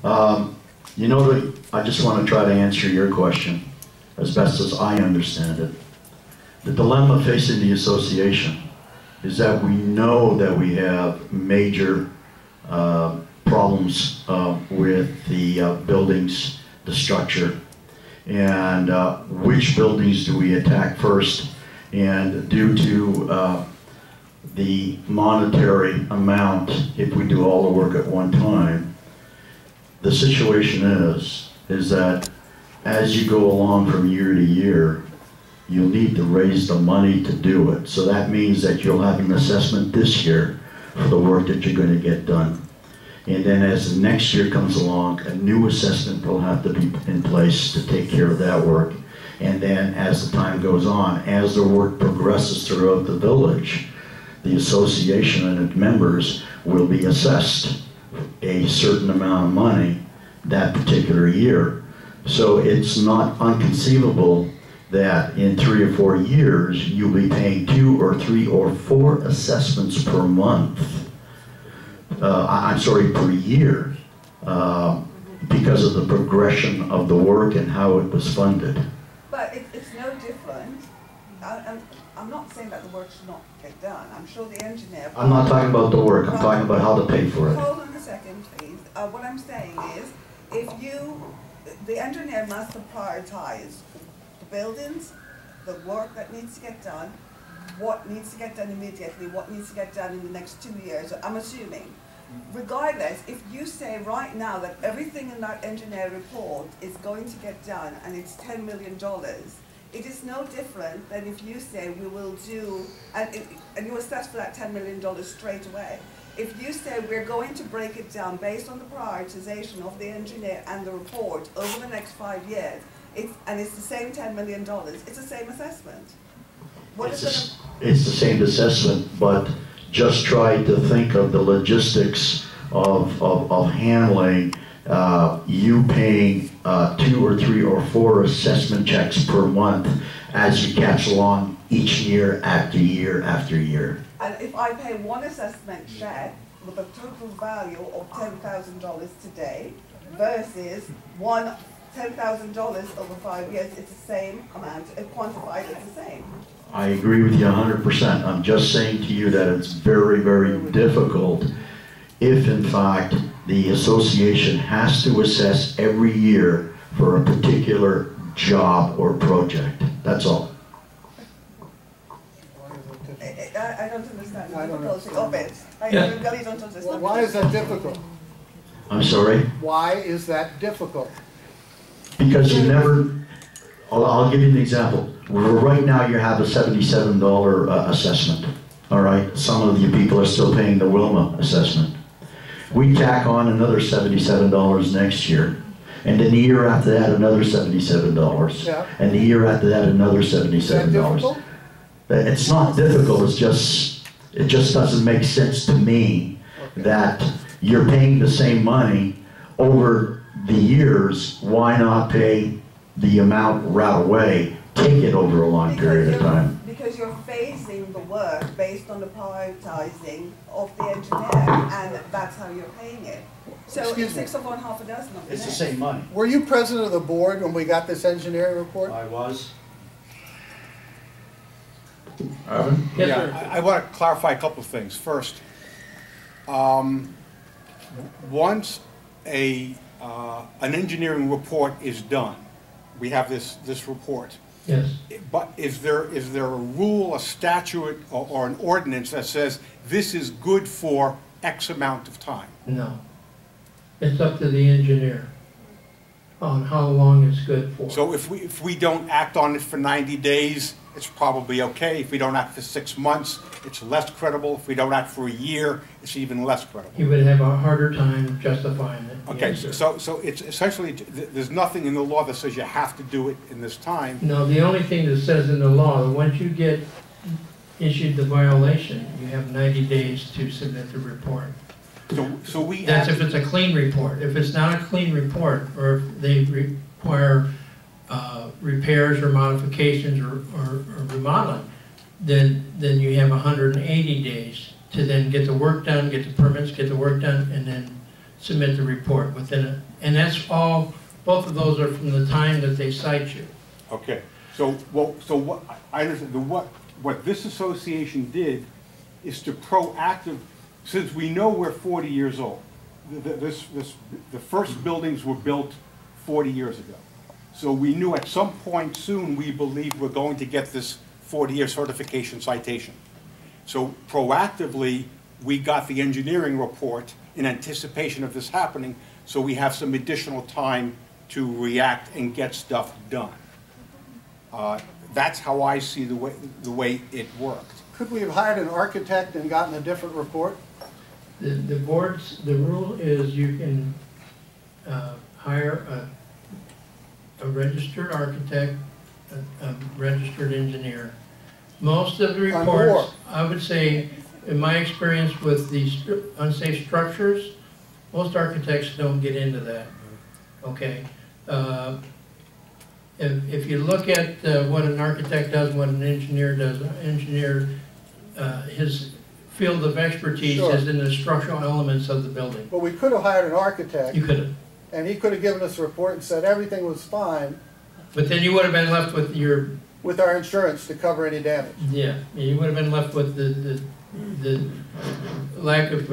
You know, I just want to try to answer your question as best as I understand it. The dilemma facing the association is that we know that we have major problems with the buildings, the structure, and which buildings do we attack first. And due to the monetary amount, if we do all the work at one time, the situation is that as you go along from year to year, you'll need to raise the money to do it. So that means that you'll have an assessment this year for the work that you're going to get done. And then as the next year comes along, a new assessment will have to be in place to take care of that work. And then as the time goes on, as the work progresses throughout the village, the association and its members will be assessed a certain amount of money that particular year. So it's not unconceivable that in 3 or 4 years you'll be paying 2 or 3 or 4 assessments per month. I'm sorry, per year, because of the progression of the work and how it was funded. But it's no different. I'm not saying that the work should not get done. I'm sure the engineer... I'm not talking about the work, I'm talking about how to pay for it. Hold on a second, please. What I'm saying is, the engineer must prioritize the buildings, the work that needs to get done, what needs to get done immediately, what needs to get done in the next 2 years, I'm assuming. Regardless, if you say right now that everything in that engineer report is going to get done and it's $10 million, it is no different than if you say we will do, and you assess for that $10 million straight away. If you say we're going to break it down based on the prioritization of the engineer and the report over the next 5 years, and it's the same $10 million, it's the same assessment. It's the same assessment, but just try to think of the logistics of handling you paying 2 or 3 or 4 assessment checks per month as you catch along each year after year after year. And if I pay one assessment check with a total value of $10,000 today versus one $10,000 over 5 years, it's the same amount, quantified as the same. I agree with you 100%. I'm just saying to you that it's very, very difficult if in fact the association has to assess every year for a particular job or project. That's all. I don't understand the difficulty of it. I really don't understand. Well, why is that difficult? I'm sorry? Why is that difficult? Because you never, I'll give you an example. Right now you have a $77 assessment. All right, some of you people are still paying the Wilma assessment. We tack on another $77 next year. And then the year after that, another $77. Yeah. And the year after that, another $77. Is that difficult? It's not difficult, it just doesn't make sense to me that you're paying the same money over the years. Why not pay the amount right away? Take it over a long period of time. Because you're phasing the work based on the prioritizing of the engineer, and that's how you're paying it. So it's 6 of one, half a dozen of the It's next. the same money. Were you president of the board when we got this engineering report? I was. Arvin? Yes, yeah, I want to clarify a couple of things. First, once an engineering report is done, we have this report. Yes. But is there a rule, a statute, or an ordinance that says this is good for X amount of time? No. It's up to the engineer on how long it's good for. So if we don't act on it for 90 days, it's probably okay. If we don't act for 6 months, it's less credible. If we don't act for a year, it's even less credible. You would have a harder time justifying it. Okay, so it's essentially, there's nothing in the law that says you have to do it in this time. No, the only thing that says in the law, that once you get issued the violation, you have 90 days to submit the report. So we That's if it's a clean report. If it's not a clean report, or if they require repairs or modifications or remodeling, then you have 180 days to then get the work done, get the permits, get the work done, and then submit the report within it. And that's all, both of those are from the time that they cite you. Okay, so what, I understand, what this association did is to proactive, since we know we're 40 years old, the first buildings were built 40 years ago. So we knew at some point soon, we believed we're going to get this 40-year certification citation. So proactively, we got the engineering report in anticipation of this happening, so we have some additional time to react and get stuff done. That's how I see the way it worked. Could we have hired an architect and gotten a different report? The rule is you can hire a registered architect, a registered engineer. Most of the reports, I would say, in my experience with these unsafe structures, most architects don't get into that, okay? If you look at what an architect does, what an engineer does, his field of expertise Sure. is in the structural elements of the building. But we could have hired an architect. You could have. And he could have given us a report and said everything was fine But then you would have been left with your, with our insurance to cover any damage. yeah, you would have been left with the lack of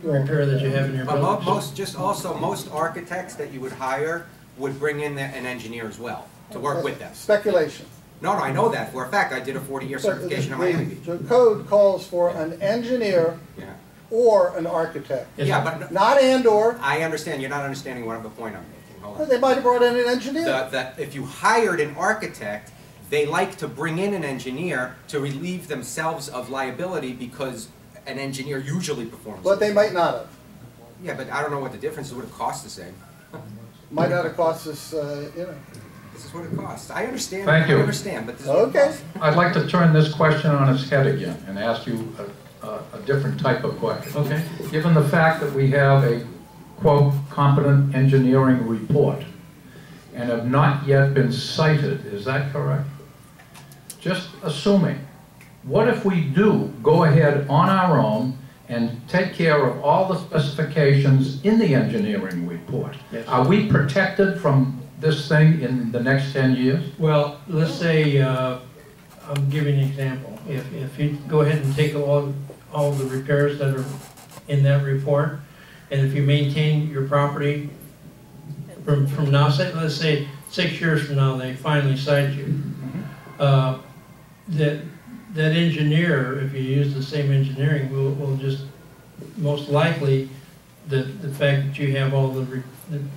repair that you have in your But building. most architects that you would hire would bring in an engineer as well, to work with them. Speculation. No, I know that for a fact. I did a 40-year certification in Miami Beach. The code calls for an engineer Yeah. or an architect. Yeah, but Not and/or. I understand, you're not understanding what the point I'm making. Hold on. They might have brought in an engineer. If you hired an architect, they like to bring in an engineer to relieve themselves of liability because an engineer usually performs. But they might not have. Yeah, but I don't know what the difference is. It would have cost the same. Might not have cost us, This is what it costs. I understand. Thank you. I understand, but this is what it Okay. costs. I'd like to turn this question on its head again and ask you a different type of question. Okay. Given the fact that we have a, quote, competent engineering report and have not yet been cited, is that correct? Just assuming, what if we do go ahead on our own and take care of all the specifications in the engineering report? Yes. Are we protected from this thing in the next 10 years? Well, let's say, I'll give you an example. If you go ahead and take all the repairs that are in that report, and if you maintain your property from now, let's say 6 years from now, they finally cite you, that engineer, if you use the same engineering, will just, most likely, the fact that you have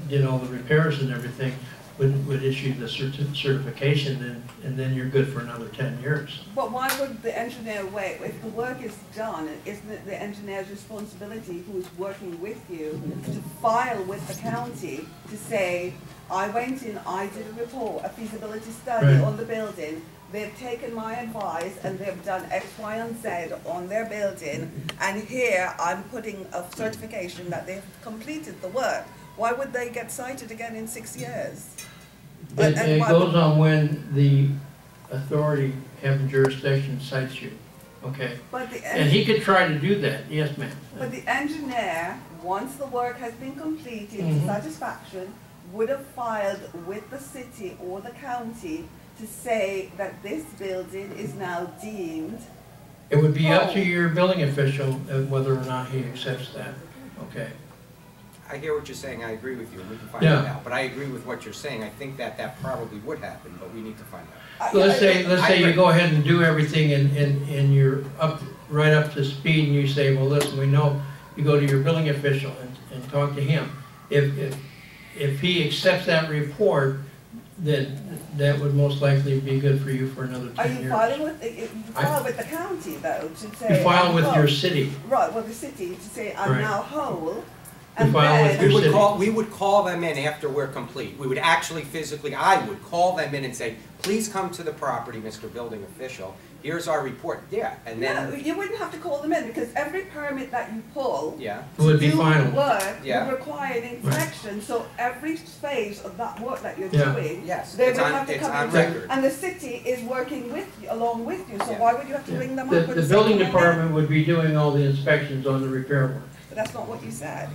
did all the repairs and everything, would issue the certification, and then you're good for another 10 years. But why would the engineer wait? If the work is done, isn't it the engineer's responsibility, who is working with you, to file with the county to say, I went in, I did a report, a feasibility study Right. on the building, they've taken my advice and they've done X, Y, and Z on their building, and here I'm putting a certification that they've completed the work. Why would they get cited again in 6 years? It goes on when the authority having jurisdiction cites you, okay? But the And he could try to do that, yes, ma'am. But the engineer, once the work has been completed to satisfaction, would have filed with the city or the county to say that this building is now deemed. It would be up to your building official whether or not he accepts that, okay? I hear what you're saying. I agree with you. We can find Yeah. it out. But I agree with what you're saying. I think that probably would happen, but we need to find out. So let's say you agree. go ahead and do everything and you're right up to speed, and you say, well, listen, we know, you go to your building official and talk to him. If he accepts that report, then that would most likely be good for you for another Are 10 you years. filing with, you file with the county though, to say. You file with I'm your whole. city. Right, with the city, to say I'm Right. now whole. You And file with then, your city. We would call them in after we're complete. We would actually physically, I would call them in and say, please come to the property, Mr. Building Official. Here's our report. Yeah, and no, then, you wouldn't have to call them in, because every permit that you pull yeah. It would be to do final. work Yeah. would require an inspection, so every phase of that work that you're Yeah. doing, Yes, they it's would on- have to it's come on in. record. And the city is working with you, along with you, so Yeah. why would you have to ring them up? The and say, building "Come in"? department would be doing all the inspections on the repair work. But that's not what you said.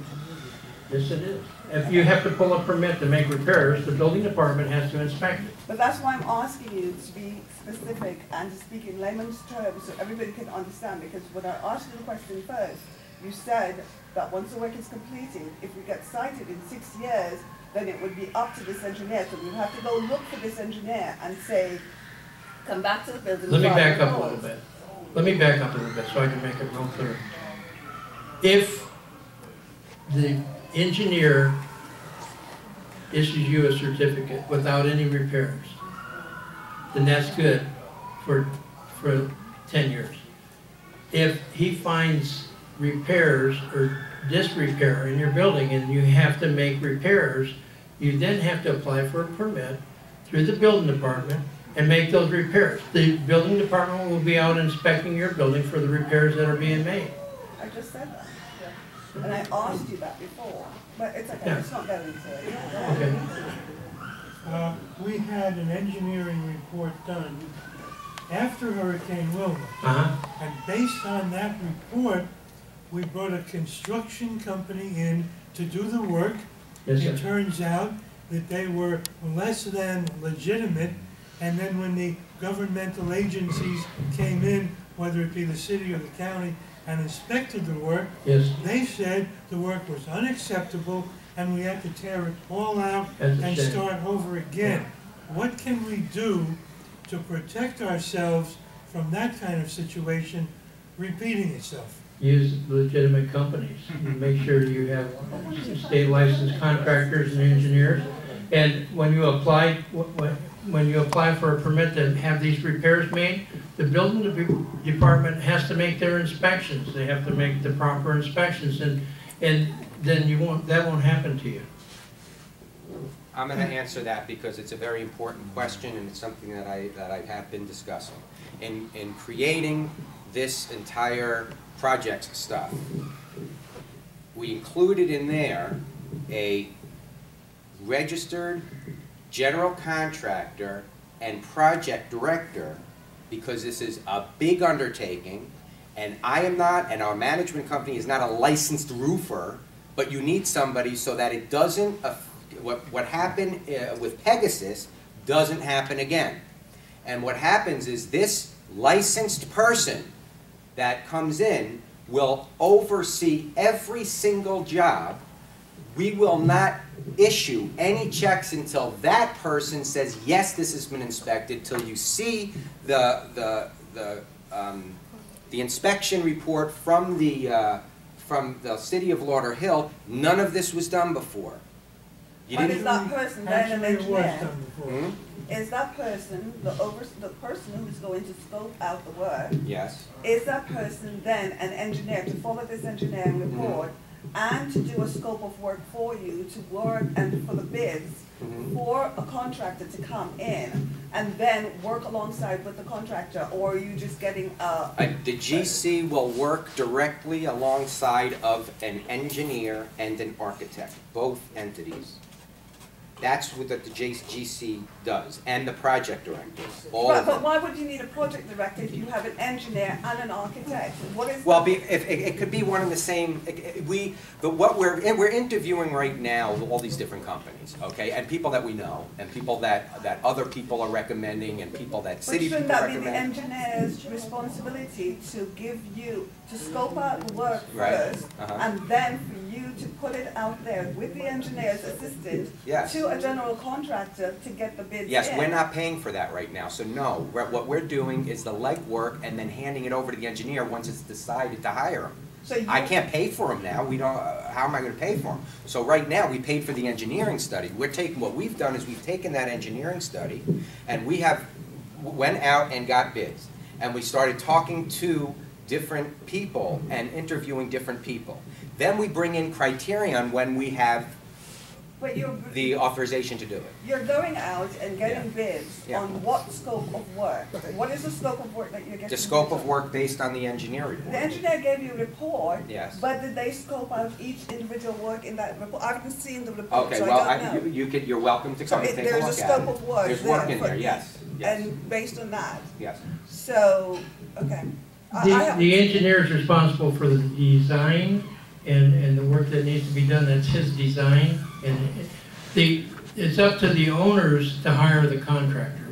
Yes, it is. If you have to pull a permit to make repairs, the building department has to inspect it. But that's why I'm asking you to be specific and to speak in layman's terms so everybody can understand, because when I asked you the question first, you said that once the work is completed, if we get cited in 6 years, then it would be up to this engineer. So we'd have to go look for this engineer and say, come back to the building. Let me back up a department. little bit. Let me back up a little bit so I can make it real clear. If the engineer issues you a certificate without any repairs, then that's good for 10 years. If he finds repairs or disrepair in your building and you have to make repairs, you then have to apply for a permit through the building department and make those repairs. The building department will be out inspecting your building for the repairs that are being made. I just said that. And I asked you that before, but it's okay, Yeah. it's not going into it. Okay. We had an engineering report done after Hurricane Wilma. And based on that report, we brought a construction company in to do the work. Yes, sir. It turns out that they were less than legitimate, and then when the governmental agencies came in, whether it be the city or the county, and inspected the work, Yes. they said the work was unacceptable and we had to tear it all out That's a and shame. start over again. What can we do to protect ourselves from that kind of situation repeating itself? Use legitimate companies. Make sure you have state licensed contractors and engineers. And when you apply for a permit to have these repairs made, the building department has to make their inspections. They have to make the proper inspections, and then that won't happen to you. I'm going to answer that because it's a very important question and it's something that I have been discussing. In creating this entire project stuff, we included in there a registered general contractor and project director because this is a big undertaking, and I am not, and our management company is not a licensed roofer, but you need somebody so that it doesn't, what happened with Pegasus doesn't happen again. And what happens is this licensed person that comes in will oversee every single job. We will not issue any checks until that person says, yes, this has been inspected, till you see the inspection report from the city of Lauderhill. None of this was done before. You But didn't, is that person then an Actually, it was engineer? done before. Is that person, the person who's going to scope out the work, yes. is that person then an engineer to follow this engineering report and to do a scope of work for you, to work and for the bids for a contractor to come in and then work alongside with the contractor, or are you just getting The GC will work directly alongside of an engineer and an architect, both entities. That's what the GC does, and the project director. All of but them. why would you need a project director if you have an engineer and an architect? What is Well, it could be one and the same. We're interviewing right now all these different companies, okay, and people that we know, and people that other people are recommending, and people that But city people shouldn't that be the recommend. engineer's responsibility to give you, to scope out the work Right. first, Uh-huh. and then for you to put it out there with the engineer's assistant Yes. to a general contractor to get the bids in? Yes, we're not paying for that right now, so no. What we're doing is the legwork and then handing it over to the engineer once it's decided to hire him. So you- I can't pay for him now. We don't. How am I going to pay for him? So right now, we paid for the engineering study. What we've done is we've taken that engineering study, and we went out and got bids, and we started talking to different people and interviewing different people. Then we bring in criterion when we have But the authorization to do it. you're going out and getting bids Yeah. on what scope of work? What is the scope of work that you're getting? The scope bids of on? work based on the engineering. The engineer gave you a report. Yes. But did they scope out each individual work in that report? I haven't seen the report, Okay, so well, I don't know. you're welcome to So come and take a there's a look at scope it. of work There's work in for there, each- yes, yes, And based on that, yes. so, okay. I The haven't- engineer is responsible for the design and the work that needs to be done, that's his design, and it's up to the owners to hire the contractor.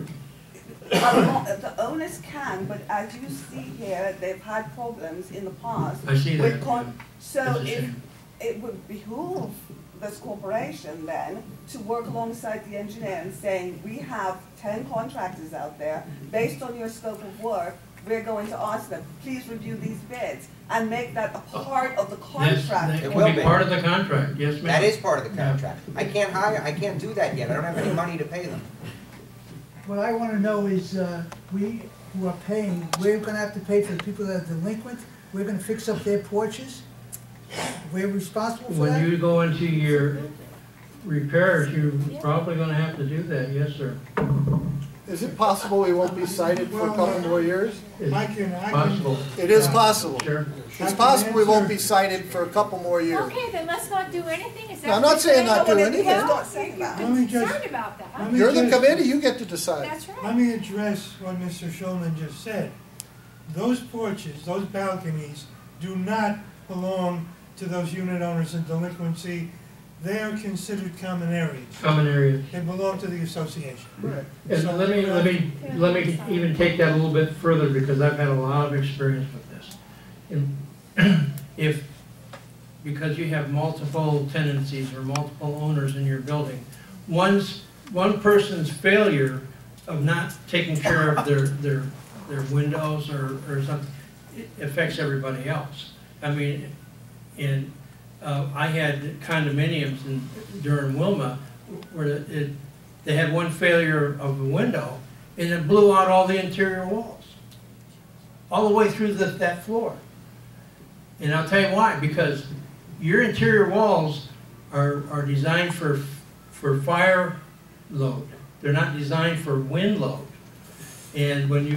The owners can, but as you see here, they've had problems in the past. I see with that. So That's a if shame. it would behoove this corporation then to work alongside the engineer and saying, we have 10 contractors out there, based on your scope of work, we're going to ask them, please review these bids, and make that a part of the Yes, contract. that It will could be be. part of the contract, yes, ma'am. That is part of the Yeah. contract. I can't do that yet. I don't have any money to pay them. What I want to know is, we who are paying, we're going to have to pay for the people that are delinquent. We're going to fix up their porches. We're responsible for When that. you go into your repairs, you're probably gonna have to do that, yes, sir. Is it possible we won't be cited for a couple more years? It's I can- possible. It is possible. Sure. It's possible we won't be cited for a couple more years. Okay, then let's not do anything, is that? No, I'm not what saying you're not do No, anything. it's not saying that. Let me just- concerned about that. let me You're the just- committee, you get to decide. That's right. Let me address what Mr. Schulman just said. Those porches, those balconies, do not belong to those unit owners in delinquency. They are considered common areas. Common areas. They belong to the association. Right. And let me even take that a little bit further, because I've had a lot of experience with this. Because you have multiple tenancies or multiple owners in your building, one person's failure of not taking care of their windows or something, it affects everybody else. I mean, I had condominiums during Wilma where they had one failure of a window and it blew out all the interior walls, all the way through that floor. And I'll tell you why, because your interior walls are designed for fire load. They're not designed for wind load. And when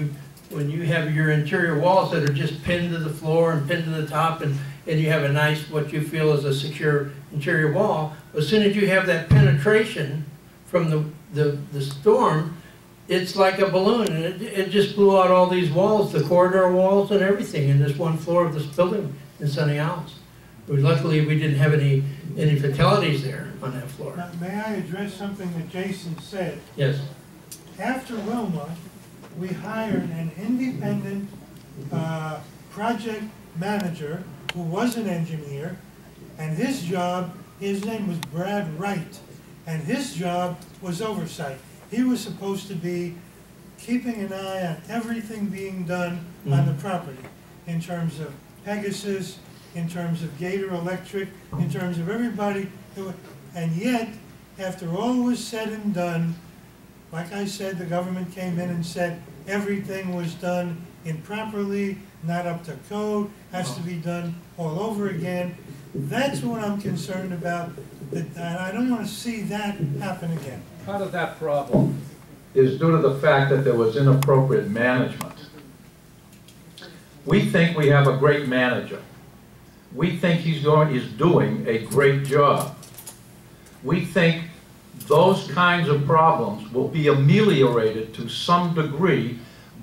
you have your interior walls that are just pinned to the floor and pinned to the top, and you have a nice, what you feel is a secure interior wall, as soon as you have that penetration from the storm, it's like a balloon, and it just blew out all these walls, the corridor walls and everything in this one floor of this building in Sunny Isles. Luckily, we didn't have any fatalities there on that floor. Now, may I address something that Jason said? Yes. After Wilma, we hired an independent project manager who was an engineer, and his name was Brad Wright, and his job was oversight. He was supposed to be keeping an eye on everything being done on the property, in terms of Pegasus, in terms of Gator Electric, in terms of everybody. And yet, after all was said and done, like I said, the government came in and said everything was done improperly, not up to code, has to be done all over again. That's what I'm concerned about, and I don't want to see that happen again. Part of that problem is due to the fact that there was inappropriate management. We think we have a great manager. We think he's doing a great job. We think those kinds of problems will be ameliorated to some degree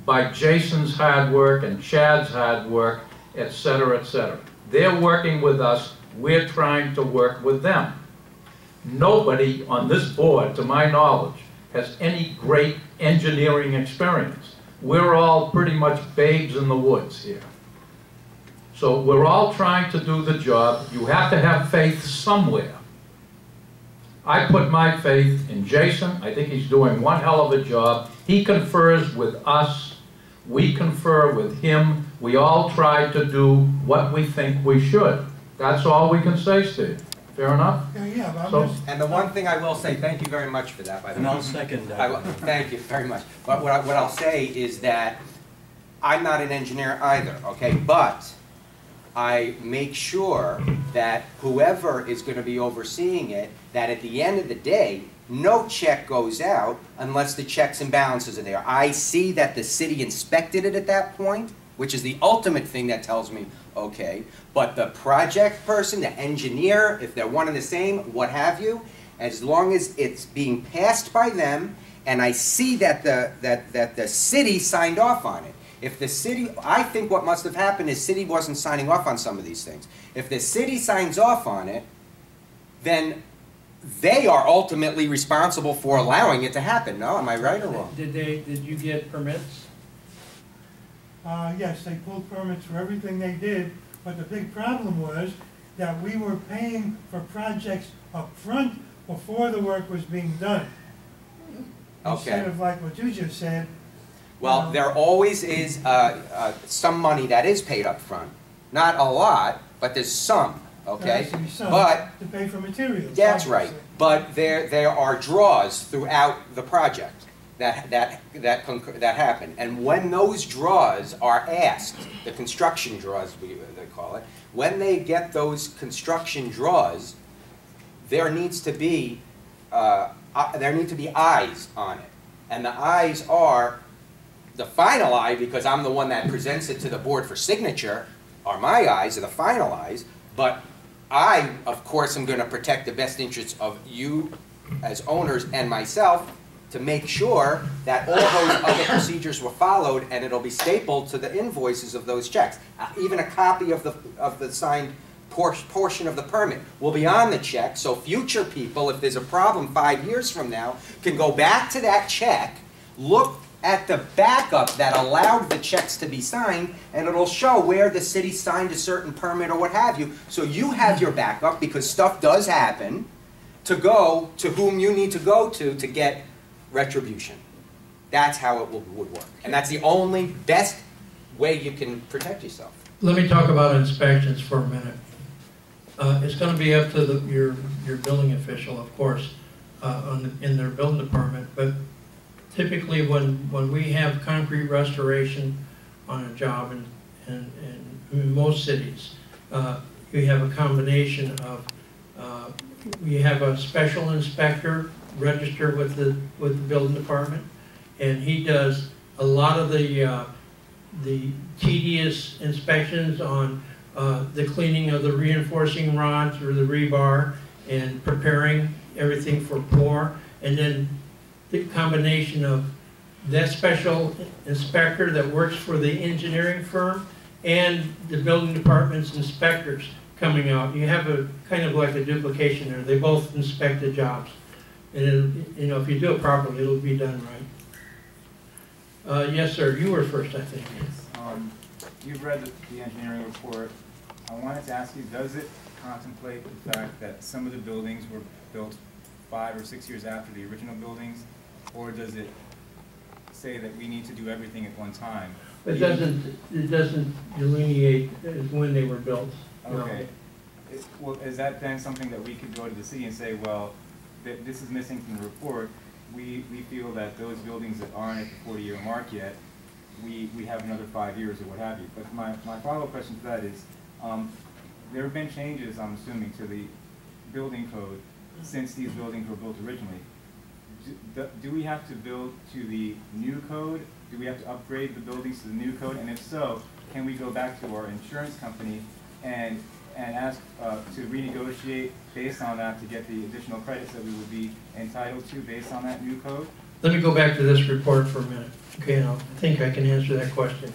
by Jason's hard work and Chad's hard work, et cetera, et cetera. They're working with us, we're trying to work with them. Nobody on this board, to my knowledge, has any great engineering experience. We're all pretty much babes in the woods here. So we're all trying to do the job. You have to have faith somewhere. I put my faith in Jason. I think he's doing one hell of a job. He confers with us. We confer with him. We all try to do what we think we should. That's all we can say, Steve. Fair enough? Yeah, but So- I'm just... And the one thing I will say, thank you very much for that, by the way. And I'll second that. Thank you very much. But what I'll say is that I'm not an engineer either, okay? But I make sure that whoever is going to be overseeing it, that at the end of the day, no check goes out unless the checks and balances are there. I see that the city inspected it at that point, which is the ultimate thing that tells me, okay, but the project person, the engineer, if they're one and the same, what have you, as long as it's being passed by them, and I see that the city signed off on it. If the city, I think what must have happened is city wasn't signing off on some of these things. If the city signs off on it, then they are ultimately responsible for allowing it to happen. No, am I right or wrong? Did you get permits? Yes, they pulled permits for everything they did, but the big problem was that we were paying for projects up front before the work was being done. Instead Okay. of like what you just said. Well, there always is some money that is paid up front. Not a lot, but there's some, There okay? has to be some But to pay for materials. that's right. obviously. But there are draws throughout the project that happen. And when those draws are asked, the construction draws, they call it, when they get those construction draws, there needs to be eyes on it. And the eyes are, the final eye, because I'm the one that presents it to the board for signature, are my eyes, are the final eyes, but I, of course, am going to protect the best interests of you as owners and myself to make sure that all those other procedures were followed, and it'll be stapled to the invoices of those checks. Even a copy of the signed portion of the permit will be on the check, so future people, if there's a problem 5 years from now, can go back to that check, look at the backup that allowed the checks to be signed, and it'll show where the city signed a certain permit or what have you. So you have your backup, because stuff does happen, to go to whom you need to go to get retribution. That's how it would work. And that's the only best way you can protect yourself. Let me talk about inspections for a minute. It's going to be up to your building official, of course, in their building department, but typically when we have concrete restoration on a job in most cities, you have a combination of, we have a special inspector registered with the building department, and he does a lot of the tedious inspections on the cleaning of the reinforcing rods or the rebar and preparing everything for pour, and then the combination of that special inspector that works for the engineering firm and the building department's inspectors coming out. You have a kind of like a duplication there. They both inspect the jobs. And you know, if you do it properly, it'll be done right. Yes, sir. You were first, I think. You've read the engineering report. I wanted to ask you, does it contemplate the fact that some of the buildings were built 5 or 6 years after the original buildings, or does it say that we need to do everything at one time? It doesn't delineate when they were built. Okay. Well, is that then something that we could go to the city and say, well, this is missing from the report. We feel that those buildings that aren't at the 40-year mark yet, we have another 5 years or what have you. But my follow-up question to that is, there have been changes, I'm assuming, to the building code since these buildings were built originally. Do we have to build to the new code? Do we have to upgrade the buildings to the new code? And if so, can we go back to our insurance company and ask to renegotiate based on that to get the additional credits that we would be entitled to based on that new code? Let me go back to this report for a minute. Okay, and I think I can answer that question.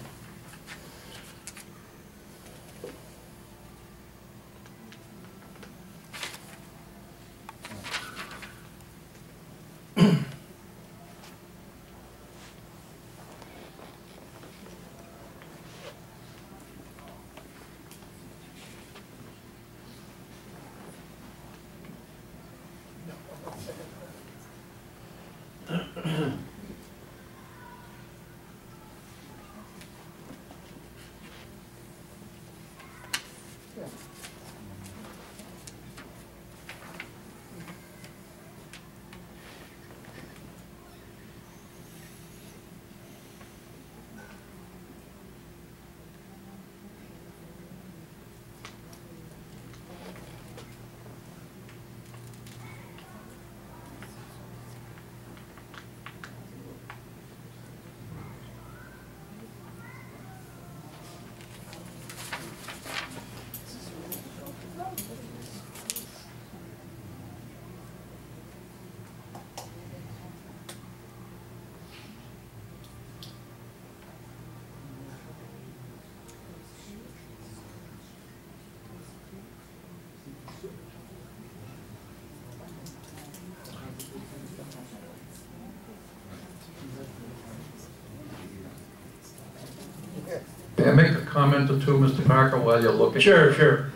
comment or two, Mr. Parker, while you're looking? Sure, sure.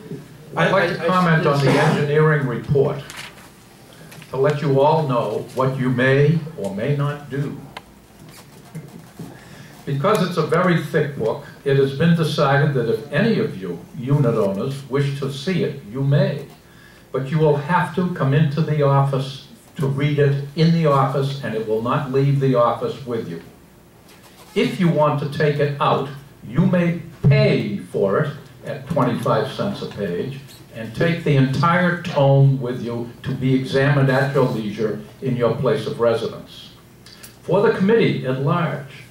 I'd like to comment on the engineering report, to let you all know what you may or may not do. Because it's a very thick book, it has been decided that if any of you unit owners wish to see it, you may. But you will have to come into the office to read it in the office, and it will not leave the office with you. If you want to take it out, you may pay for it at 25 cents a page and take the entire tome with you to be examined at your leisure in your place of residence. For the committee at large,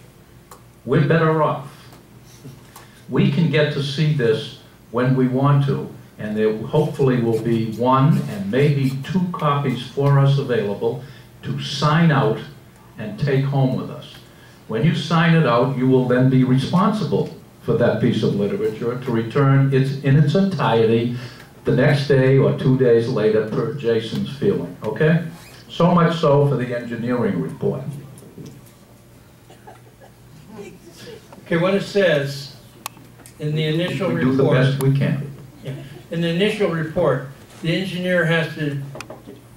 we're better off. We can get to see this when we want to, and there hopefully will be 1 and maybe 2 copies for us available to sign out and take home with us. When you sign it out, you will then be responsible for that piece of literature to return it in its entirety the next day or 2 days later per Jason's feeling, okay? So much so for the engineering report. Okay, what it says in the initial report. We do the best we can. Yeah. In the initial report, the engineer has to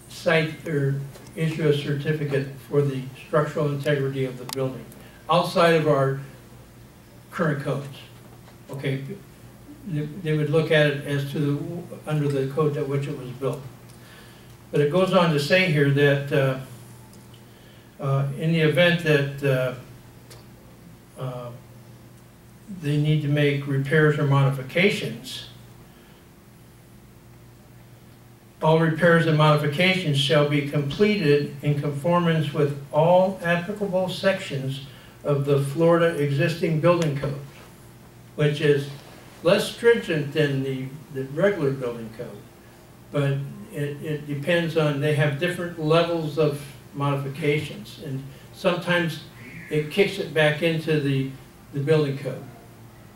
cite or issue a certificate for the structural integrity of the building outside of our current codes. Okay, they would look at it as to under the code at which it was built. But it goes on to say here that in the event that they need to make repairs or modifications, all repairs and modifications shall be completed in conformance with all applicable sections of the Florida existing building code, which is less stringent than the regular building code. But it depends on, they have different levels of modifications, and sometimes it kicks it back into the building code.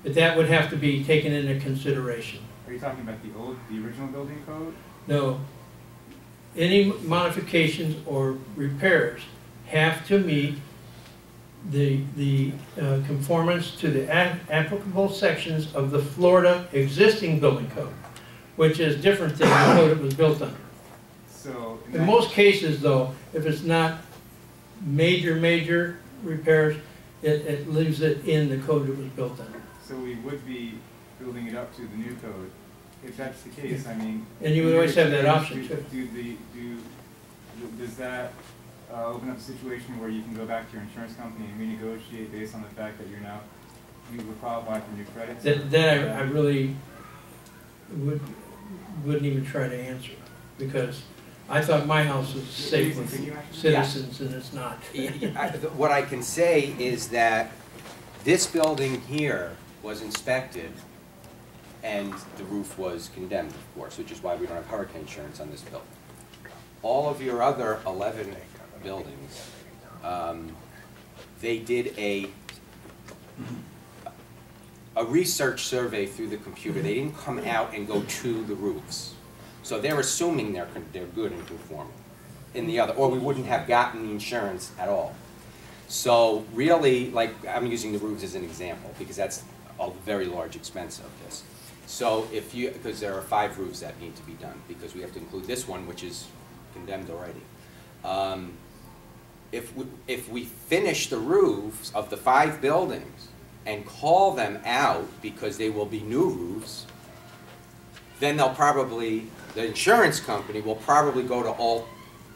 But that would have to be taken into consideration. Are you talking about the original building code? No. Any modifications or repairs have to meet the conformance to the applicable sections of the Florida existing building code, which is different than the code it was built under. So In most cases, though, if it's not major repairs, it leaves it in the code it was built under. So we would be building it up to the new code. If that's the case, I mean. And you would always have that option, too. Does that open up a situation where you can go back to your insurance company and renegotiate based on the fact that you would qualify for new credits? That I really wouldn't even try to answer, because I thought my house was safe with citizens, and it's not. What I can say is that this building here was inspected, and the roof was condemned, of course, which is why we don't have hurricane insurance on this building. All of your other 11 buildings, they did a research survey through the computer. They didn't come out and go to the roofs. So they're assuming they're good and conforming in the other, or we wouldn't have gotten the insurance at all. So really, like, I'm using the roofs as an example because that's a very large expense of this. So if you, because there are 5 roofs that need to be done, because we have to include this one, which is condemned already. If we finish the roofs of the 5 buildings and call them out because they will be new roofs, then they'll probably, the insurance company will probably go to all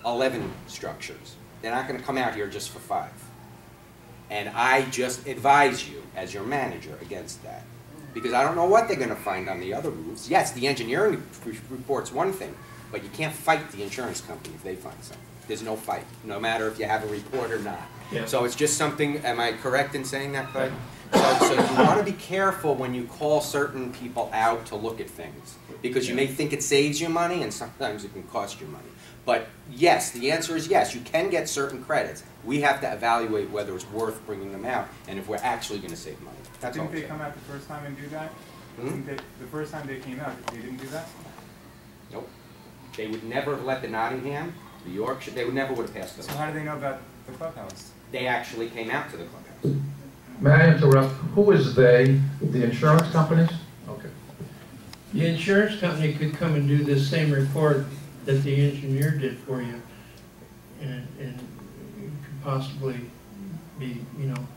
11 structures. They're not going to come out here just for 5. And I just advise you, as your manager, against that. Because I don't know what they're going to find on the other roofs. Yes, the engineering report's one thing, but you can't fight the insurance company if they find something. There's no fight, no matter if you have a report or not. Yeah. So it's just something, am I correct in saying that, Craig? So you want to be careful when you call certain people out to look at things, because you may think it saves you money, and sometimes it can cost you money. But yes, the answer is yes, you can get certain credits. We have to evaluate whether it's worth bringing them out, and if we're actually going to save money. That's all. Didn't they come out the first time and do that? The first time they came out, they didn't do that? Nope. They would never have let the Nottingham, the Yorkshire, they would never would have passed those. So how do they know about the clubhouse? They actually came out to the clubhouse. May I interrupt? Who is they? The insurance companies? Okay. The insurance company could come and do this same report that the engineer did for you, and it could possibly be, you know,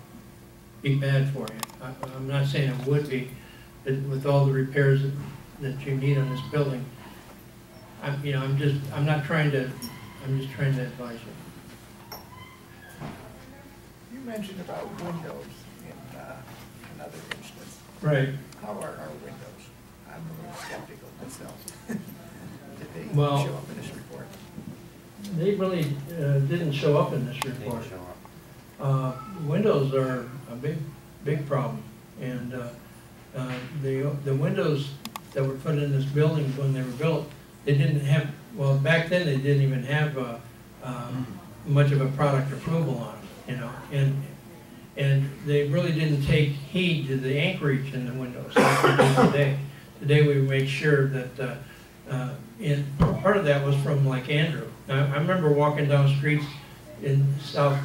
be bad for you. I'm not saying it would be, but with all the repairs that you need on this building, I'm just trying to advise you. You mentioned about windows in another instance. Right. How are our windows? I'm a little skeptical myself. Did they Well, show up in this report? They really didn't show up in this report. Windows are a big problem, and the windows that were put in this building when they were built, they didn't have, well, back then they didn't even have much of a product approval on it, you know, and they really didn't take heed to the anchorage in the windows like we do today. Today we make sure that, and part of that was from like Andrew. I remember walking down streets in South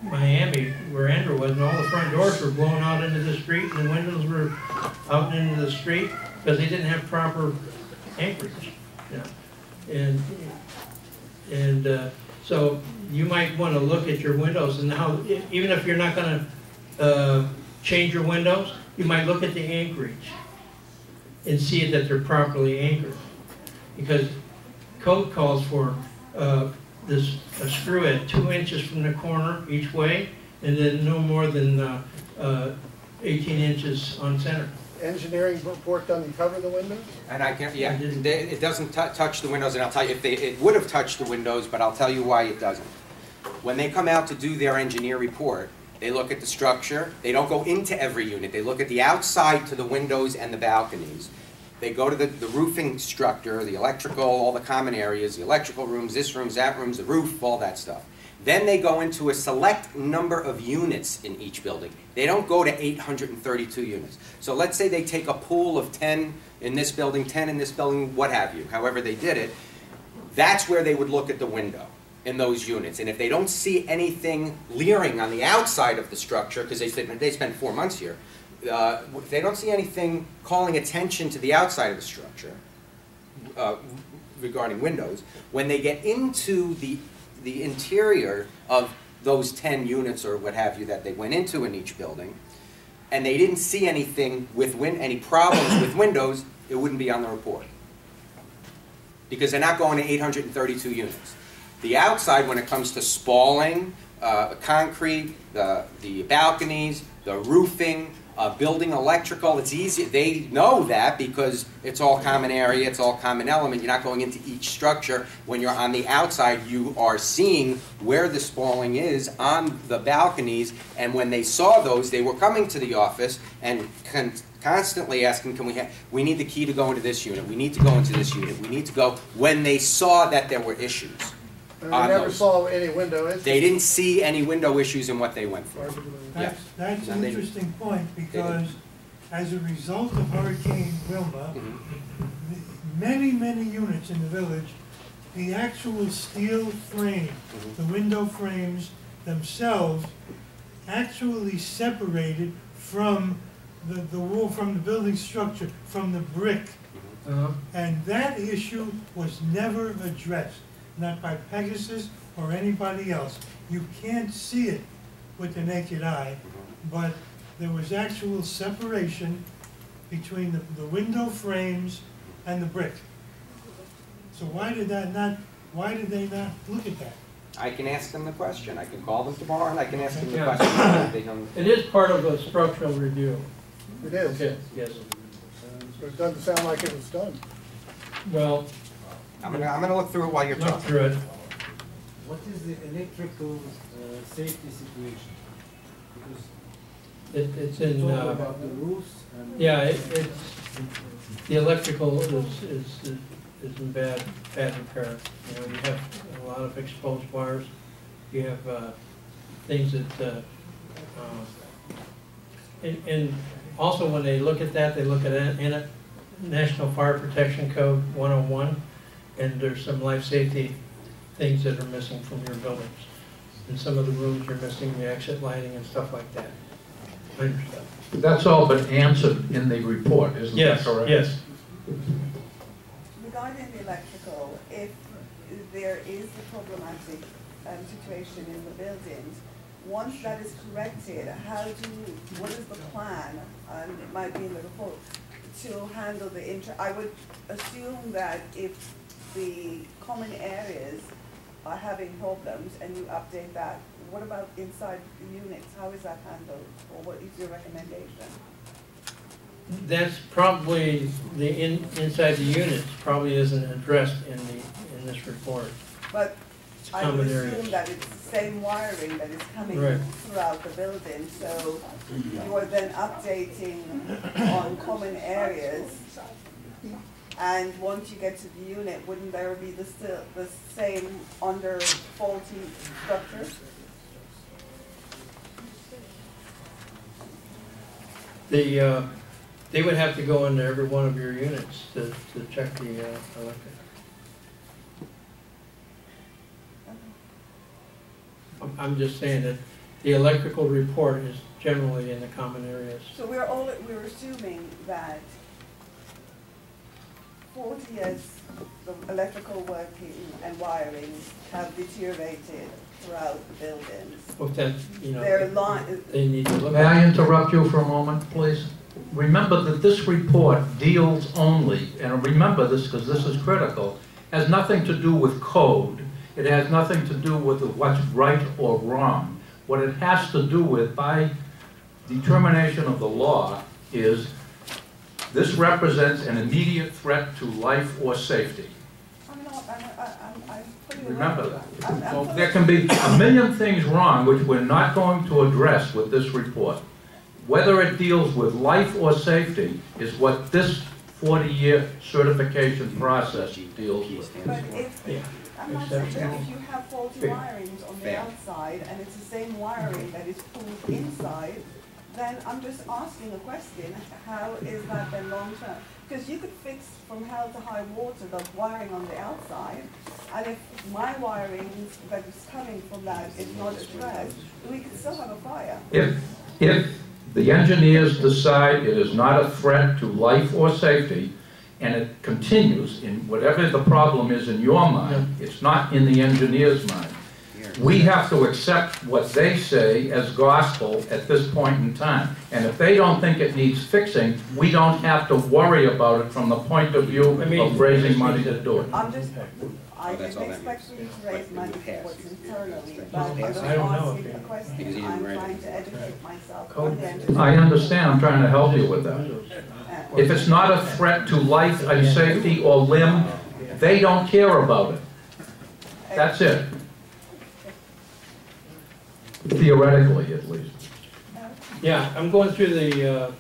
Miami where Andrew was, and all the front doors were blown out into the street, and the windows were out into the street because they didn't have proper anchorage. You know? So you might want to look at your windows, and how, even if you're not going to change your windows, you might look at the anchorage and see that they're properly anchored, because code calls for a screw at 2 inches from the corner each way, and then no more than 18 inches on center. Engineering report doesn't cover the windows? And I can't, yeah, it doesn't touch the windows, and I'll tell you, it would have touched the windows, but I'll tell you why it doesn't. When they come out to do their engineer report, they look at the structure. They don't go into every unit. They look at the outside to the windows and the balconies. They go to the roofing structure, the electrical, all the common areas, the electrical rooms, this rooms, that rooms, the roof, all that stuff. Then they go into a select number of units in each building. They don't go to 832 units. So let's say they take a pool of 10 in this building, 10 in this building, what have you, however they did it. That's where they would look at the window in those units. And if they don't see anything leering on the outside of the structure, because they spent 4 months here, if they don't see anything calling attention to the outside of the structure regarding windows, when they get into the interior of those 10 units or what have you that they went into in each building, and they didn't see anything with any problems with windows, it wouldn't be on the report. Because they're not going to 832 units. The outside, when it comes to spalling, concrete, the balconies, the roofing, building electrical, it's easy. They know that because it's all common area, it's all common element. You're not going into each structure. When you're on the outside, you are seeing where the spalling is on the balconies. And when they saw those, they were coming to the office and constantly asking, we need the key to go into this unit. We need to go into this unit. We need to go. When they saw that there were issues. They never saw any window issues? They didn't see any window issues in what they went through. That's an interesting point, because as a result of Hurricane Wilma, many, many units in the village, the actual steel frame, the window frames themselves, actually separated from the wall, from the building structure, from the brick. And that issue was never addressed, not by Pegasus or anybody else. You can't see it with the naked eye, but there was actual separation between the window frames and the brick. So why did they not look at that? I can ask them the question. I can call them tomorrow and I can ask them the question. It is part of a structural review. It is? Okay. Yes. So it doesn't sound like it was done. Well, I'm gonna look through it while you're talking. Look through it. What is the electrical safety situation? Because It's in. about the roofs. And Yeah, it's the electrical is in bad repair. You know, you have a lot of exposed wires. You have things that, and also when they look at that, they look at it, National Fire Protection Code 101, and there's some life safety things that are missing from your buildings. In some of the rooms, you're missing the exit lighting and stuff like that. I understand. That's all been answered in the report, isn't that Yes, correct? yes. Regarding the electrical, if there is a problematic situation in the buildings, once that is corrected, what is the plan, and it might be in the report, to handle I would assume that if the common areas are having problems and you update that, what about inside the units? How is that handled, or what is your recommendation? That's probably inside the units probably isn't addressed in this report. But It's I would common assume areas. that it's the same wiring that is coming Right. throughout the building, so you are then updating on common areas. And once you get to the unit, wouldn't there be the same under faulty structure? They would have to go into every one of your units to check the electric. I'm just saying that the electrical report is generally in the common areas. So we're assuming that 40 years the electrical working and wiring have deteriorated throughout the buildings. Well, that, They need to look May I interrupt you for a moment, please? Remember that this report deals only, and remember this because this is critical, has nothing to do with code. It has nothing to do with what's right or wrong. What it has to do with, by determination of the law, is this represents an immediate threat to life or safety. Remember that. Well, there can be a million things wrong which we're not going to address with this report. Whether it deals with life or safety is what this 40-year certification process deals with. I'm not saying that if you have faulty wirings on the outside and it's the same wiring that is pulled inside, then I'm just asking a question, how is that then long term? Because you could fix from hell to high water the wiring on the outside, and if my wiring that is coming from that is not addressed, we could still have a fire. If the engineers decide it is not a threat to life or safety, and it continues in whatever the problem is in your mind, it's not in the engineer's mind. We have to accept what they say as gospel at this point in time. And if they don't think it needs fixing, we don't have to worry about it from the point of view of raising money to do it. I didn't expect you to raise money for what's internally, but I'm just I don't know asking a question. I'm trying to educate myself on the engineering. I understand, I'm trying to help you with that. If it's not a threat to life and safety or limb, they don't care about it. That's it. Theoretically, at least. Yeah, I'm going through the,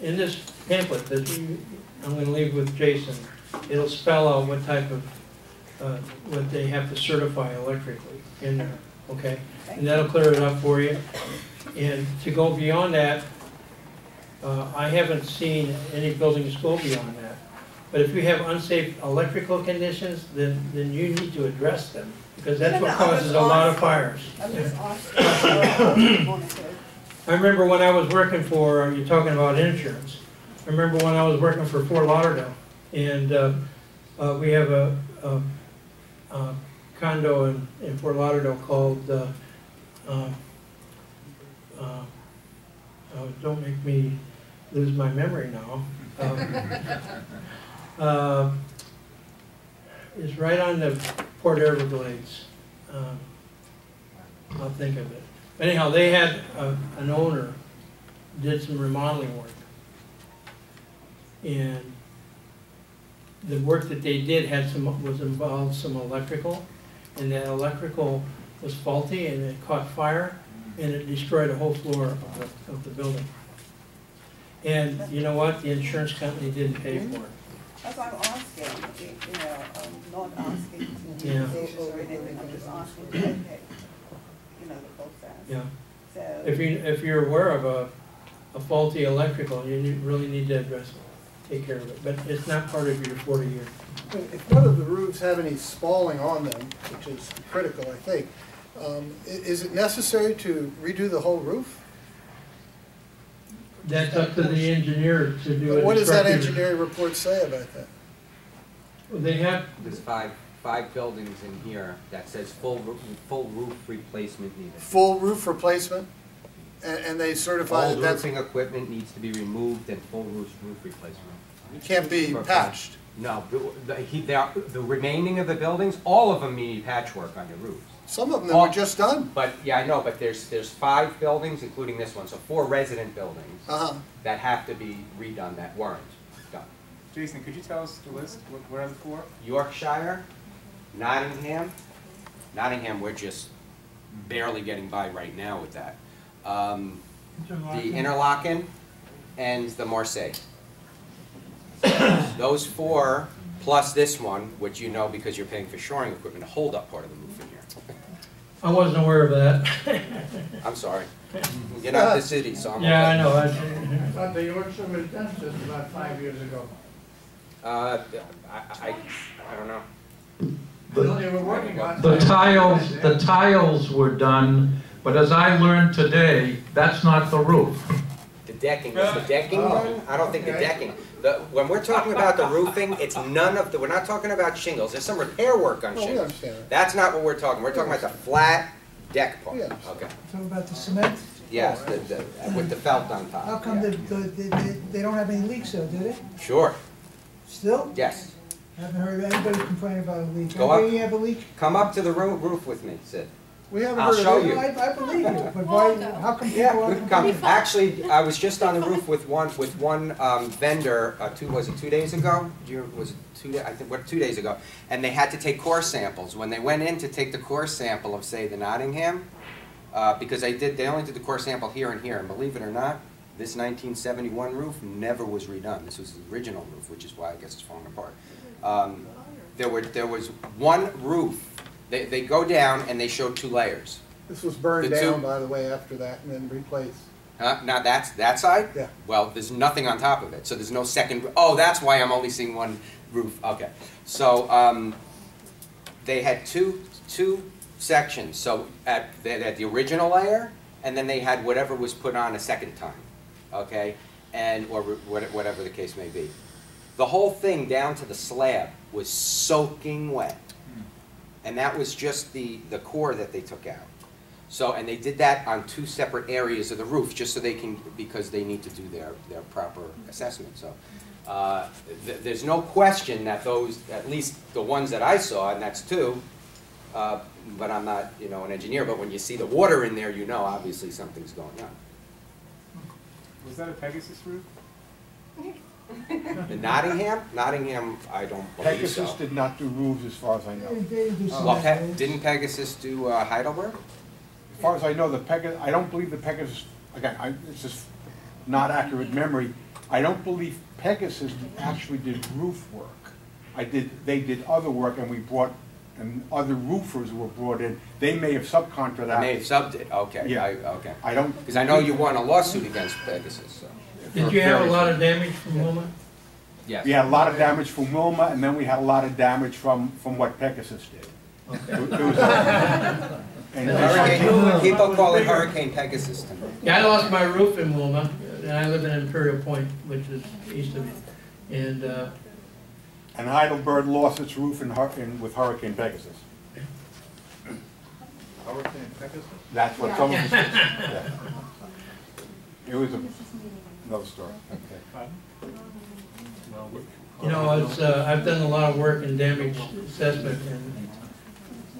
in this pamphlet that I'm going to leave with Jason, it'll spell out what type of, what they have to certify electrically in there, okay? And that'll clear it up for you. And to go beyond that, I haven't seen any buildings go beyond that. But if you have unsafe electrical conditions, then you need to address them, because that's what causes a lot of fires. I remember when I was working for, you're talking about insurance, I remember when I was working for Fort Lauderdale, and we have a condo in Fort Lauderdale called, don't make me lose my memory now. It's right on the Port Everglades. I'll think of it. Anyhow, they had an owner did some remodeling work, and the work that they did was involved some electrical, and that electrical was faulty, and it caught fire, and it destroyed a whole floor of the building. And you know what? The insurance company didn't pay for it. That's why I'm asking, I'm not asking to be facetious or anything, I'm just asking to educate, the folks there. Yeah. So, If you're aware of a faulty electrical, you really need to address it, take care of it. But it's not part of your 40-year. If none of the roofs have any spalling on them, which is critical, I think, is it necessary to redo the whole roof? That's up to the engineer to do But it. what does that engineering report say about that? They have, There's five buildings in here that says full roof replacement needed. Full roof replacement? And they certify All that that's, roofing equipment needs to be removed and full roof replacement. can't be patched? No, the remaining of the buildings, all of them need patchwork on their roofs. Some of them were just done. But, yeah, I know, but there's 5 buildings, including this one, so 4 resident buildings that have to be redone that weren't done. Jason, could you tell us the list? What are the 4? Yorkshire, Nottingham, we're just barely getting by right now with that. The Interlaken and the Marseille. Those 4, plus this one, which you know because you're paying for shoring equipment, to hold up part of the roof in here. I wasn't aware of that. I'm sorry. You're not the city, so I'm Yeah, okay. I know. I thought the Yorkshire was done just about 5 years ago. I don't know. I know they were working on The tiles were done, but as I learned today, that's not the roof. The decking, is the decking done? I don't think the decking. When we're talking about the roofing, it's none of the, we're not talking about shingles. There's some repair work on Oh, we shingles. understand that. That's not what we're talking. We're talking about the flat deck part. Yeah. Okay. Talking about the cement, Yes, with the felt on top. how come yeah. they don't have any leaks though, do they? Sure, Still? yes. I haven't heard anybody complain about a leak. Go up. Anybody have a leak? Come up to the roof with me, Sid. We haven't I'll heard show of you. it. I believe you, but why, how come people Yeah, aren't come. complaining? Actually, I was just on the roof with one vendor. Was it 2 days ago? Was it 2 days? I think 2 days ago. And they had to take core samples. When they went in to take the core sample of, say, the Nottingham, because they only did the core sample here and here. And believe it or not, this 1971 roof never was redone. This was the original roof, which is why I guess it's falling apart. There was one roof. They go down and they show 2 layers. This was burned The two- down, by the way, after that, and then replaced. Now that's that side? Yeah. Well, there's nothing on top of it, so there's no second. Oh, that's why I'm only seeing one roof. Okay. So they had two sections. So they had the original layer, and then they had whatever was put on a second time. Okay, or whatever the case may be. The whole thing down to the slab was soaking wet. And that was just the core that they took out. So, and they did that on 2 separate areas of the roof, just so they can, because they need to do their proper assessment. So, there's no question that those, at least the ones that I saw, and that's 2, but I'm not, an engineer, but when you see the water in there, obviously something's going on. Was that a Pegasus roof? The Nottingham, I don't believe Pegasus so. did not do roofs as far as I know. They do Well, cement. didn't Pegasus do Heidelberg? As far as I know, I don't believe the Pegasus, again, it's just not accurate memory. I don't believe Pegasus actually did roof work. They did other work, and other roofers were brought in. They may have subcontracted that. They may have subbed it, okay. Yeah. Okay. I don't. Because I know you won a lawsuit against Pegasus, so. did you have a lot of damage from Wilma? Yes. We had a lot of damage from Wilma, and then we had a lot of damage from what Pegasus did. People call it Hurricane Pegasus to me. Yeah, I lost my roof in Wilma, and I live in Imperial Point, which is east of me. And And Heidelberg lost its roof with Hurricane Pegasus. Hurricane Pegasus? That's what some of us said. Yeah. It was another story. I've done a lot of work in damage assessment, and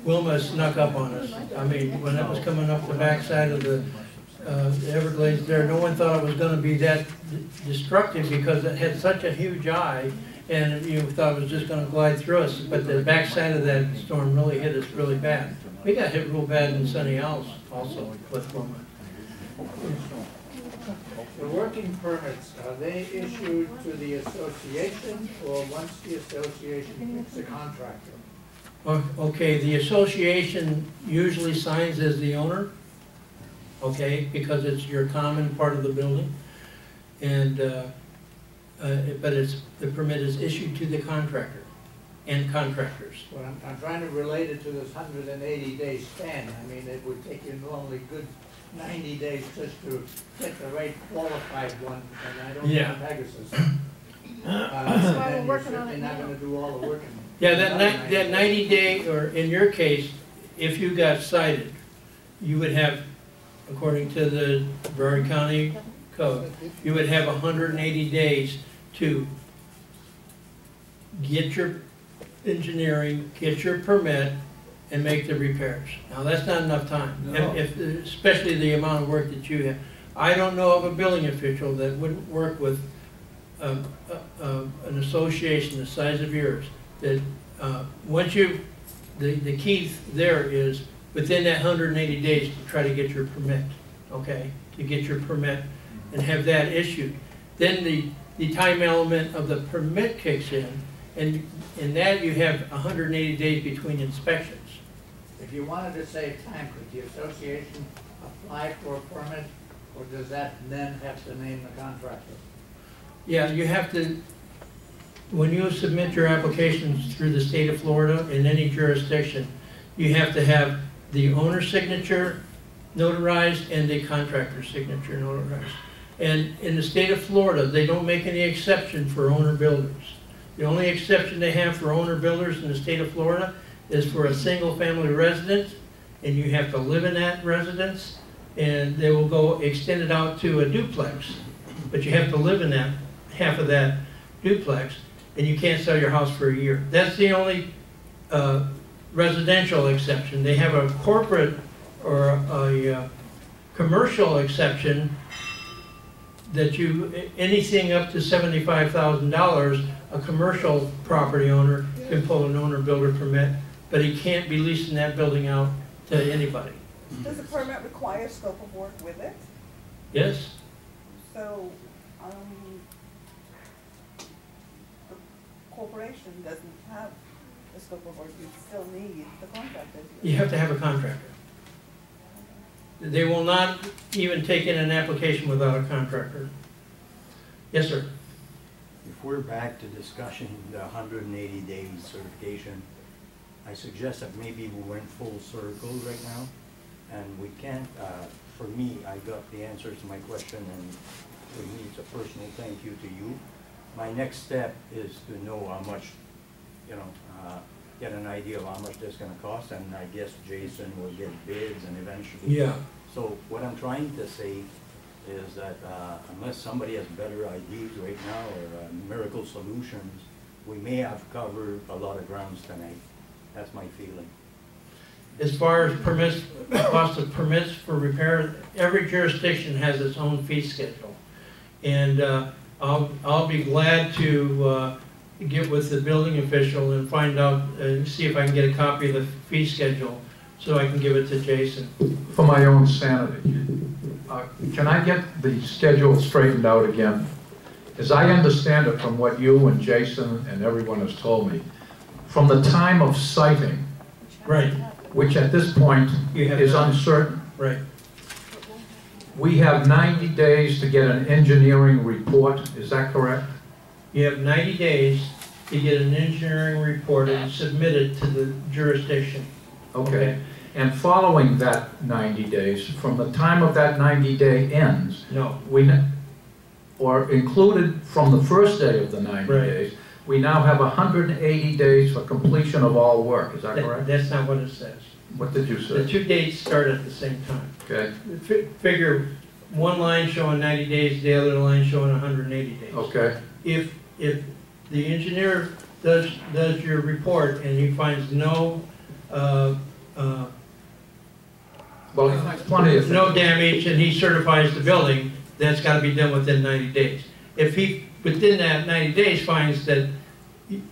Wilma snuck up on us. I mean, when it was coming up the backside of the Everglades there, no one thought it was going to be that destructive because it had such a huge eye, and you thought it was just going to glide through us. But the backside of that storm really hit us really bad. We got hit real bad in Sunny Isles also with Wilma. The working permits, are they issued to the association or once the association picks a contractor? Okay, the association usually signs as the owner, okay, because it's your common part of the building. And, but the permit is issued to the contractor and contractors. Well, I'm trying to relate it to this 180-day span. I mean, it would take you normally good 90 days just to get the right qualified one, and I don't Yeah. think Pegasus. That's why then we're working you're on it certainly not now. gonna do all the work. Yeah, that 90 day, or in your case, if you got cited, you would have, according to the Inverrary County Code, you would have 180 days to get your engineering, get your permit, and make the repairs. Now, that's not enough time, No. especially the amount of work that you have. I don't know of a building official that wouldn't work with an association the size of yours, that once you, the key there is within that 180 days to try to get your permit, okay? To get your permit and have that issued. Then the time element of the permit kicks in, and in that you have 180 days between inspections. If you wanted to save time, could the association apply for a permit, or does that then have to name the contractor? Yeah, you have to, when you submit your applications through the state of Florida in any jurisdiction, you have to have the owner's signature notarized and the contractor's signature notarized. And in the state of Florida, they don't make any exception for owner builders. The only exception they have for owner builders in the state of Florida is for a single family residence, and you have to live in that residence, and they will go extend it out to a duplex. But you have to live in that, half of that duplex, and you can't sell your house for a year. That's the only residential exception. They have a corporate or a commercial exception that anything up to $75,000, a commercial property owner can pull an owner builder permit, but he can't be leasing that building out to anybody. Does the permit require scope of work with it? Yes? So, the corporation doesn't have the scope of work, you still need the contractor. You have to have a contractor. They will not even take in an application without a contractor. Yes, sir? If we're back to discussion, the 180 days certification, I suggest that maybe we went full circle right now, and we can't, for me, I got the answer to my question, and for me, it's a personal thank you to you. My next step is to know how much, get an idea of how much this is gonna cost, and I guess Jason will get bids and eventually. Yeah. So what I'm trying to say is that unless somebody has better ideas right now or miracle solutions, we may have covered a lot of grounds tonight. That's my feeling. As far as permits, cost of permits for repair, every jurisdiction has its own fee schedule. And I'll be glad to get with the building official and find out, see if I can get a copy of the fee schedule so I can give it to Jason. For my own sanity, can I get the schedule straightened out again? As I understand it from what you and Jason and everyone has told me, from the time of siting, right, which at this point is uncertain, right, we have 90 days to get an engineering report, is that correct? You have 90 days to get an engineering report and submit it to the jurisdiction. Okay. And following that 90 days, from the time of that 90-day ends, no, or included from the first day of the 90 right. days, we now have 180 days for completion of all work. Is that correct? That's not what it says. What did you say? The two dates start at the same time. Okay. Figure one line showing 90 days, the other line showing 180 days. Okay. If the engineer does your report and he finds no plenty of no damage and he certifies the building, that's got to be done within 90 days. If he within that 90 days finds that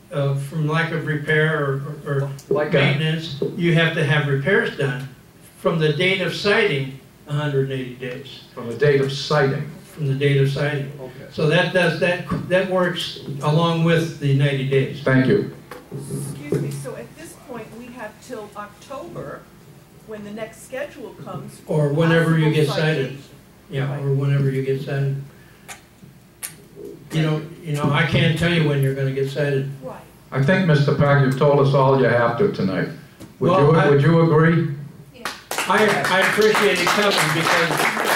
from lack of repair or maintenance, you have to have repairs done from the date of siting, 180 days. From the date of siting. From the date of siting. Okay. So that works along with the 90 days. Thank you. Excuse me, so at this point, we have till October, when the next schedule comes. Or whenever you get cited. citation. Yeah, or whenever you get cited. You know, I can't tell you when you're going to get cited. Right. I think, Mr. Pack, you've told us all you have to tonight. Would you agree? Yeah. I appreciate it coming because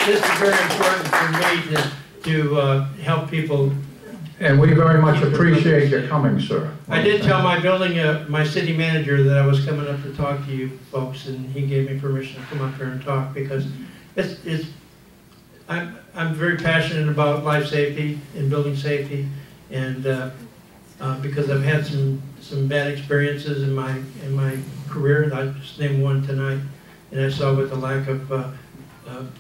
this is very important for me to help people. And we very much appreciate your coming, sir. I did tell my my city manager that I was coming up to talk to you folks, and he gave me permission to come up here and talk because I'm very passionate about life safety and building safety, and because I've had some bad experiences in my career. I just named one tonight, and I saw with the lack of